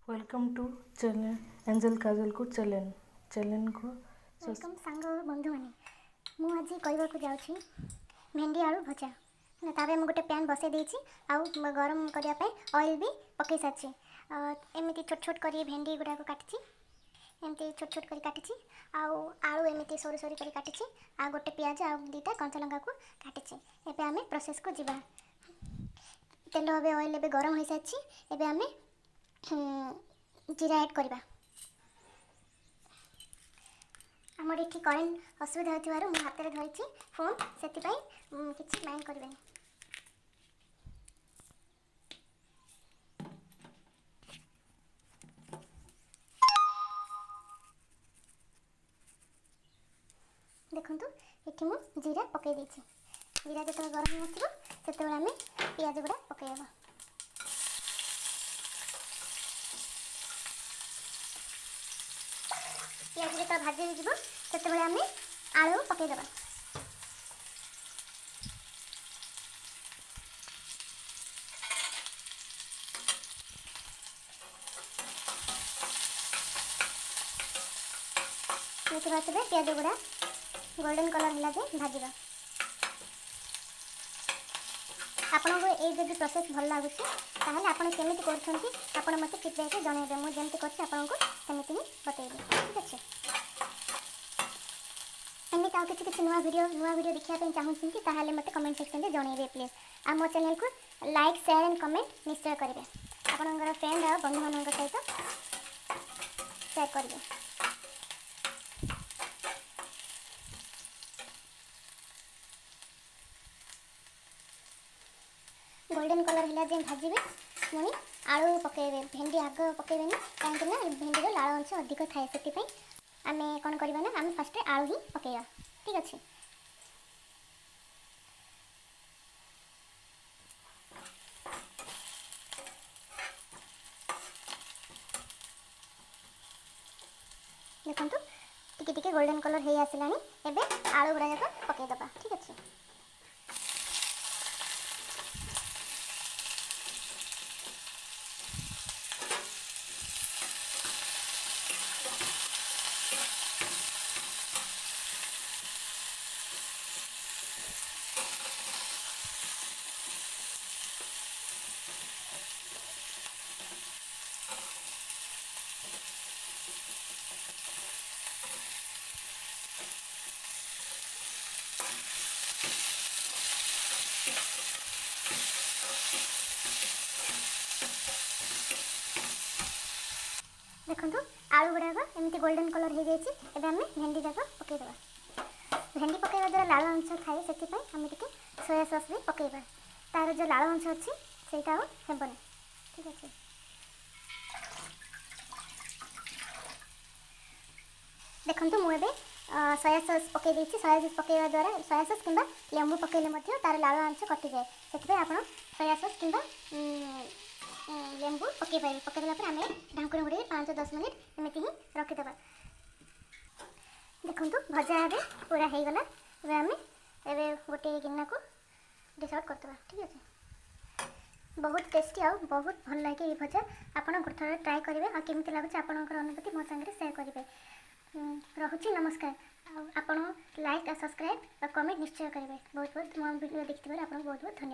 Welcome to channel angel काजल को channel को welcome सांग बंधु मैंने मुझे कहवाक जाऊँगी भेंडी आलू भजा तापर मुझे गोटे पैन बसई देती आउ गरम करने ऑयल भी पकई सारी एमती छोट छोट कर भेंडी गुड़ाक काटी एमती छोट छोट कर काटी आलू एमती सरू सरू कर काटी आ गोटे पियाज आ दुटा कंचा लंका को काटी एवं आम प्रोसेस को जीवा तेल ए ऑयल ए गरम हो सारी एवं आम जीरा ऐड करवा आमर ये करेन्ट असुविधा हो हाथ में धरी फोन से किसी माइंड करें देखु ये मुझे जीरा पकई देती जीरा जो गरम हो से आम पियाज गुड़ा पकईबा पियाज जो भाजी हो आम आलू पकईदे पियाज गुड़ा गोल्डन कलर है भाजवा आपन को ये जब प्रोसेस भल लगुच आपड़ केमी कर मत फीडबैक जनइबे मुझे जमी करमती ही बतईबी ठीक अच्छे एमती आउ किसी नुआ वीडियो देखा चाहूँगी ताहले मत कमेंट सेक्शन में जनइबे प्लीज आ मो चैनल को लाइक शेयर एंड कमेंट निश्चय करेंगे आपंकर फ्रेंड और बंधु मान सहित शेयर करेंगे गोल्डन कलर है जो भाजबे पुणी आलू पकईबे भेंडी आग पकईबे कहीं भेंडीर लाल अंश अधिक थाए से आम कौन करवा ना आम फास्ट आलू ही पकईवा ठीक अच्छे देखो टिके गोल्डन कलर हो आसला एवं आलू गुड़ा जाक पकईदबा ठीक अच्छे देखो आलू गुड़ाक एमती गोल्डन कलर हो जाए आम भेंडी जाक पकईदे भेंडी पकईवा द्वारा लाल अंश थाए से आम टे सोया सॉस भी पकईवा तार जो लाल अंश अच्छी से हेबनी ठीक अच्छे देखो मुझे सोया सॉस पकई सोया सॉस पकईवा द्वारा सोया सॉस कि लेंबू पकईले तार लाल अंश कटि जाए से आप सोया सॉस कि लेंबू पकई पारे पकईदेला आम ढांकुणी घोड़े 5-10 मिनट एमती ही रखीदे देखो भजा ए पूरा हो गला आम ए गोटे गिना को डिश आउट करदे ठीक अच्छे बहुत टेस्टी आ बहुत भल लगे ये भजा आपड़ गोटे थोड़ा ट्राए करेंगे आ केमी लगुच आपंकर अनुभूति मो सागर सेयार करेंगे रोचे नमस्कार आपण लाइक और सब्सक्राइब और कमेंट निश्चय करेंगे बहुत बहुत मो वीडियो देखते आपको बहुत बहुत धन्यवाद।